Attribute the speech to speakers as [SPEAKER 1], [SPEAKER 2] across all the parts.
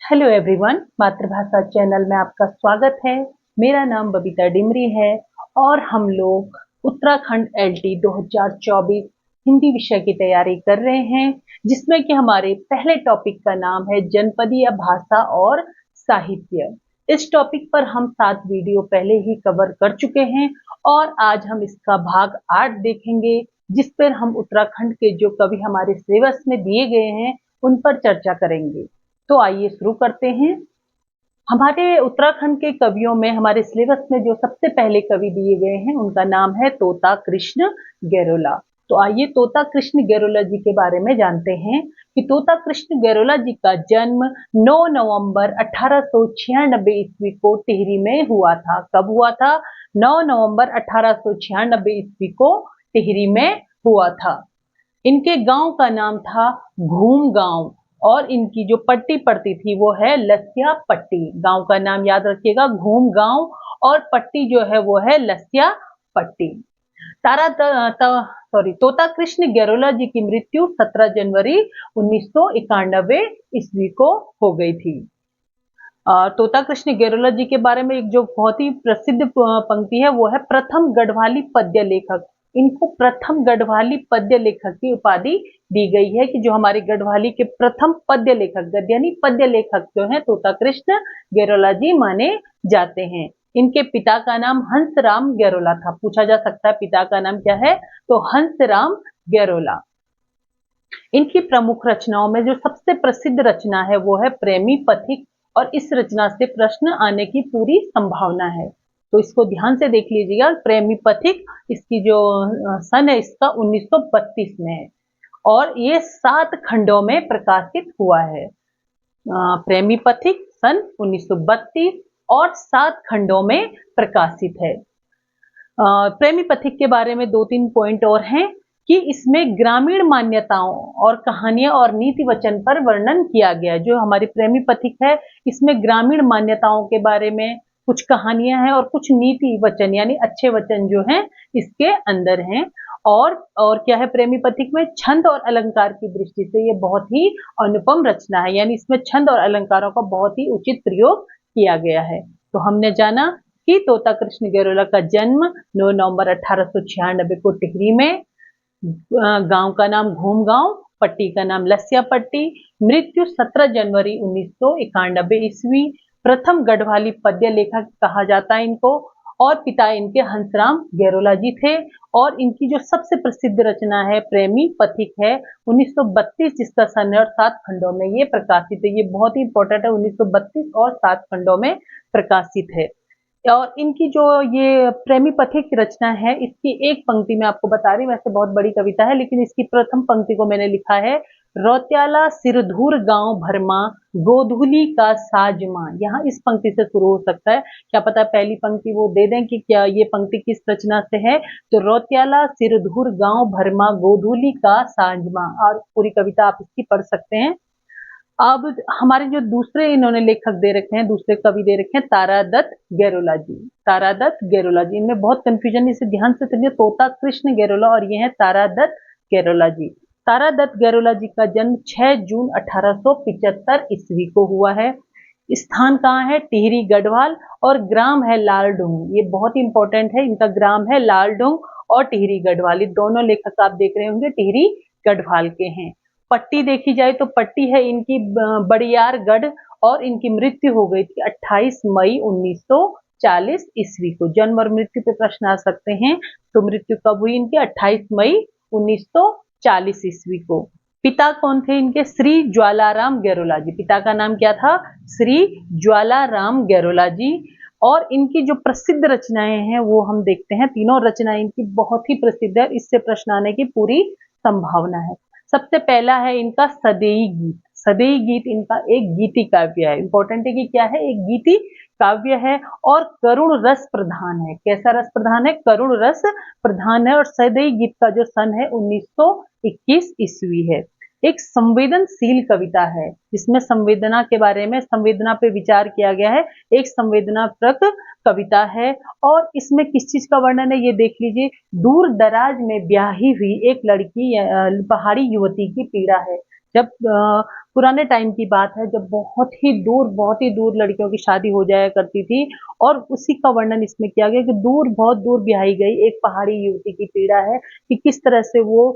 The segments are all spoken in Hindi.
[SPEAKER 1] हेलो एवरीवन, मातृभाषा चैनल में आपका स्वागत है। मेरा नाम बबीता डिमरी है और हम लोग उत्तराखंड एलटी 2024 हिंदी विषय की तैयारी कर रहे हैं, जिसमें कि हमारे पहले टॉपिक का नाम है जनपदीय भाषा और साहित्य। इस टॉपिक पर हम 7 वीडियो पहले ही कवर कर चुके हैं और आज हम इसका भाग 8 देखेंगे, जिस पर हम उत्तराखंड के जो कवि हमारे सिलेबस में दिए गए हैं उन पर चर्चा करेंगे। तो आइए शुरू करते हैं। हमारे उत्तराखंड के कवियों में हमारे सिलेबस में जो सबसे पहले कवि दिए गए हैं उनका नाम है तोता कृष्ण गेरोला। तो आइए तोता कृष्ण गेरोला जी के बारे में जानते हैं कि तोता कृष्ण गेरोला जी का जन्म 9 नवंबर 1896 ईस्वी को टिहरी में हुआ था। कब हुआ था? 9 नवंबर 1896 ईस्वी को टिहरी में हुआ था। इनके गांव का नाम था घूम गांव और इनकी जो पट्टी पड़ती थी वो है लसिया पट्टी। गांव का नाम याद रखिएगा, घूम गांव, और पट्टी जो है वो है लसिया पट्टी। तोता कृष्ण गेरोला जी की मृत्यु 17 जनवरी 1991 ईस्वी को हो गई थी। तोता कृष्ण गेरोला जी के बारे में एक जो बहुत ही प्रसिद्ध पंक्ति है वो है प्रथम गढ़वाली पद्य लेखक। इनको प्रथम गढ़वाली पद्य लेखक की उपाधि दी गई है कि जो हमारे गढ़वाली के प्रथम पद्य लेखक, गद्य यानी पद्य लेखक जो है तोता कृष्ण गेरोला जी माने जाते हैं। इनके पिता का नाम हंसराम गेरोला था। पूछा जा सकता है पिता का नाम क्या है, तो हंसराम गेरोला। इनकी प्रमुख रचनाओं में जो सबसे प्रसिद्ध रचना है वो है प्रेमी पथिक, और इस रचना से प्रश्न आने की पूरी संभावना है, तो इसको ध्यान से देख लीजिएगा। प्रेमी पथिक, इसकी जो सन है इसका 1932 में है और ये 7 खंडों में प्रकाशित हुआ है। प्रेमी पथिक सन 1932 और 7 खंडों में प्रकाशित है। प्रेमी पथिक के बारे में 2-3 पॉइंट और हैं कि इसमें ग्रामीण मान्यताओं और कहानियां और नीति वचन पर वर्णन किया गया। जो हमारी प्रेमी पथिक है इसमें ग्रामीण मान्यताओं के बारे में कुछ कहानियां हैं और कुछ नीति वचन यानी अच्छे वचन जो हैं इसके अंदर हैं। और क्या है प्रेमी पथिक में, छंद और अलंकार की दृष्टि से ये बहुत ही अनुपम रचना है, यानी इसमें छंद और अलंकारों का बहुत ही उचित प्रयोग किया गया है। तो हमने जाना कि तोता कृष्ण गेरोला का जन्म 9 नवंबर 1896 को टिहरी में, गांव का नाम घूम गांव, पट्टी का नाम लसिया पट्टी, मृत्यु 17 जनवरी 1991 ईस्वी, प्रथम गढ़वाली पद्य लेखक कहा जाता है इनको, और पिता इनके हंसराम गेरोला जी थे। और इनकी जो सबसे प्रसिद्ध रचना है प्रेमी पथिक है 1932 जिसका सन है और 7 खंडों में ये प्रकाशित है। ये बहुत ही इंपॉर्टेंट है, 1932 और 7 खंडों में प्रकाशित है। और इनकी जो ये प्रेमी पथिक रचना है इसकी एक पंक्ति में आपको बता रही, वैसे बहुत बड़ी कविता है लेकिन इसकी प्रथम पंक्ति को मैंने लिखा है, रौत्याला सिरधुर गांव भरमा गोधुली का साजमा। यहाँ इस पंक्ति से शुरू हो सकता है, क्या पता पहली पंक्ति वो दे दें कि क्या ये पंक्ति किस रचना से है। तो रौत्याला सिरधुर गांव भरमा गोधुली का साजमा, और पूरी कविता आप इसकी पढ़ सकते हैं। अब हमारे जो दूसरे इन्होंने लेखक दे रखे हैं, दूसरे कवि दे रखे हैं तारादत्त गेरोला जी। तारादत्त गेरोला जी, इनमें बहुत कंफ्यूजन, इसे ध्यान से सुनिए। तोता कृष्ण गेरोला और ये है तारादत्त गेरोला जी। तारादत्त गेरोला जी का जन्म 6 जून 1875 ईस्वी को हुआ है। स्थान कहाँ है? टिहरी गढ़वाल, और ग्राम है लालडुंग। ये बहुत ही इंपॉर्टेंट है, इनका ग्राम है लालडुंग और टिहरी गढ़वाल। दोनों लेखक आप देख रहे होंगे टिहरी गढ़वाल के हैं। पट्टी देखी जाए तो पट्टी है इनकी बड़ियारगढ़, और इनकी मृत्यु हो गई थी 28 मई 1940 ईस्वी को। जन्म और मृत्यु पे प्रश्न आ सकते हैं, तो मृत्यु कब हुई इनकी? 28 मई 1940 ईस्वी को। पिता कौन थे इनके? श्री ज्वालाराम गेरोला जी। पिता का नाम क्या था? श्री ज्वालाराम गेरोला जी। और इनकी जो प्रसिद्ध रचनाएं हैं वो हम देखते हैं। तीनों रचनाएं इनकी बहुत ही प्रसिद्ध है, इससे प्रश्न आने की पूरी संभावना है। सबसे पहला है इनका सदेई गीत। सदेई गीत इनका एक गीति काव्य है। इंपॉर्टेंट है कि क्या है? एक गीति काव्य है और करुण रस प्रधान है। कैसा रस प्रधान है? करुण रस प्रधान है। और सदेई गीत का जो सन है 1921 ईस्वी है। एक संवेदनशील कविता है जिसमें संवेदना के बारे में, संवेदना पे विचार किया गया है। एक संवेदनात्मक कविता है। और इसमें किस चीज का वर्णन है ये देख लीजिए। दूर दराज में ब्याही हुई एक लड़की, पहाड़ी युवती की पीड़ा है। जब पुराने टाइम की बात है, जब बहुत ही दूर लड़कियों की शादी हो जाया करती थी, और उसी का वर्णन इसमें किया गया कि दूर, बहुत दूर ब्याही गई एक पहाड़ी युवती की पीड़ा है कि किस तरह से वो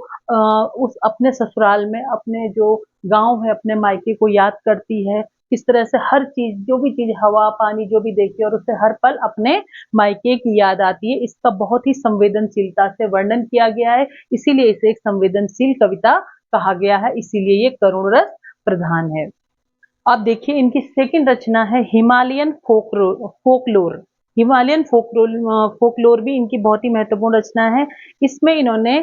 [SPEAKER 1] उस अपने ससुराल में, अपने जो गाँव है, अपने मायके को याद करती है, किस तरह से हर चीज़, जो भी चीज़, हवा, पानी जो भी देखती है, और उसे हर पल अपने मायके की याद आती है। इसका बहुत ही संवेदनशीलता से वर्णन किया गया है, इसीलिए इसे एक संवेदनशील कविता कहा गया है, इसीलिए ये करुण रस प्रधान है। अब देखिए इनकी सेकंड रचना है हिमालयन फोकलोर। हिमालयन फोकलोर भी इनकी बहुत ही महत्वपूर्ण रचना है। इसमें इन्होंने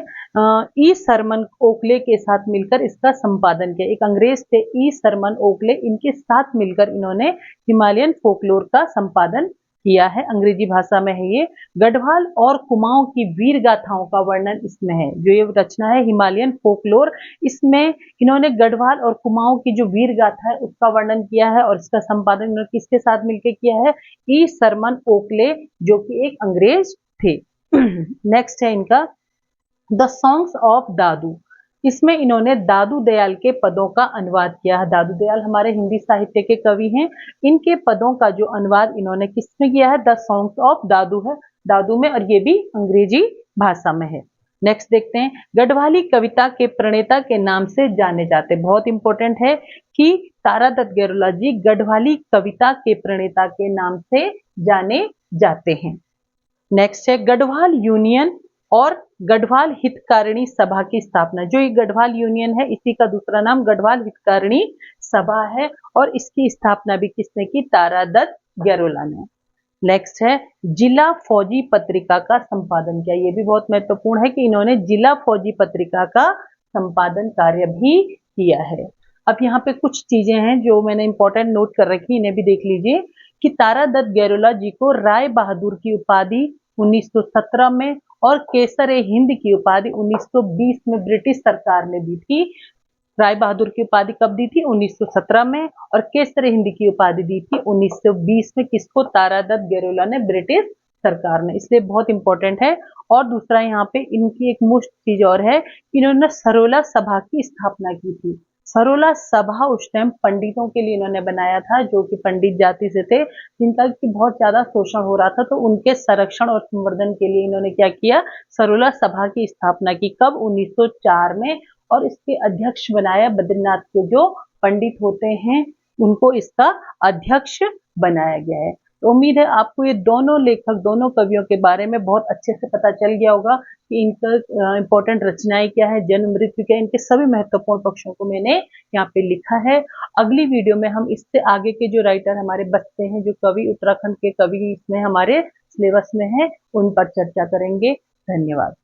[SPEAKER 1] ई सरमन ओकले के साथ मिलकर इसका संपादन किया। एक अंग्रेज थे ई सरमन ओकले, इनके साथ मिलकर इन्होंने हिमालयन फोकलोर का संपादन किया है। अंग्रेजी भाषा में है ये। गढ़वाल और कुमाऊं की वीर गाथाओं का वर्णन इसमें है। जो ये रचना है हिमालयन फोकलोर, इसमें इन्होंने गढ़वाल और कुमाऊं की जो वीर गाथा है उसका वर्णन किया है, और इसका संपादन इन्होंने किसके साथ मिलकर किया है? ई सरमन ओकले, जो कि एक अंग्रेज थे। नेक्स्ट है इनका द सॉन्ग्स ऑफ दादू। इसमें इन्होंने दादू दयाल के पदों का अनुवाद किया है। दादू दयाल हमारे हिंदी साहित्य के कवि हैं। इनके पदों का जो अनुवाद इन्होंने किसमें किया है? द सॉन्ग्स ऑफ दादू है, दादू में, और ये भी अंग्रेजी भाषा में है। नेक्स्ट देखते हैं, गढ़वाली कविता के प्रणेता के नाम से जाने जाते। बहुत इंपॉर्टेंट है कि तारादत्त गेरोला जी गढ़वाली कविता के प्रणेता के नाम से जाने जाते हैं। नेक्स्ट है गढ़वाल यूनियन और गढ़वाल हितकारिणी सभा की स्थापना। जो ये गढ़वाल यूनियन है, इसी का दूसरा नाम गढ़वाल हितकारिणी सभा है, और इसकी स्थापना भी किसने की? तारादत्त गेरोला ने। नेक्स्ट है जिला फौजी पत्रिका का संपादन किया। ये भी बहुत महत्वपूर्ण है कि इन्होंने जिला फौजी पत्रिका का संपादन कार्य भी किया है। अब यहाँ पे कुछ चीजें हैं जो मैंने इंपॉर्टेंट नोट कर रखी, इन्हें भी देख लीजिए कि तारादत्त गेरोला जी को राय बहादुर की उपाधि 1917 में और केसर-ए-हिंद की उपाधि 1920 में ब्रिटिश सरकार ने दी थी। राय बहादुर की उपाधि कब दी थी? 1917 में, और केसर-ए-हिंद की उपाधि दी थी 1920 में। किसको? तारादत्त गेरोला ने, ब्रिटिश सरकार ने, इसलिए बहुत इंपॉर्टेंट है। और दूसरा यहाँ पे इनकी एक मुख्य चीज और है, इन्होंने सरोला सभा की स्थापना की थी। सरोला सभा उस टाइम पंडितों के लिए इन्होंने बनाया था, जो कि पंडित जाति से थे, जिनका कि बहुत ज्यादा शोषण हो रहा था, तो उनके संरक्षण और संवर्धन के लिए इन्होंने क्या किया? सरोला सभा की स्थापना की। कब? 1904 में। और इसके अध्यक्ष बनाया बद्रीनाथ के जो पंडित होते हैं, उनको इसका अध्यक्ष बनाया गया है। तो उम्मीद है आपको ये दोनों लेखक, दोनों कवियों के बारे में बहुत अच्छे से पता चल गया होगा कि इनका इंपॉर्टेंट रचनाएं क्या है, जन्म मृत्यु क्या है, इनके सभी महत्वपूर्ण पक्षों को मैंने यहाँ पे लिखा है। अगली वीडियो में हम इससे आगे के जो राइटर हमारे बचते हैं, जो कवि उत्तराखंड के कवि इसमें हमारे सिलेबस में है, उन पर चर्चा करेंगे। धन्यवाद।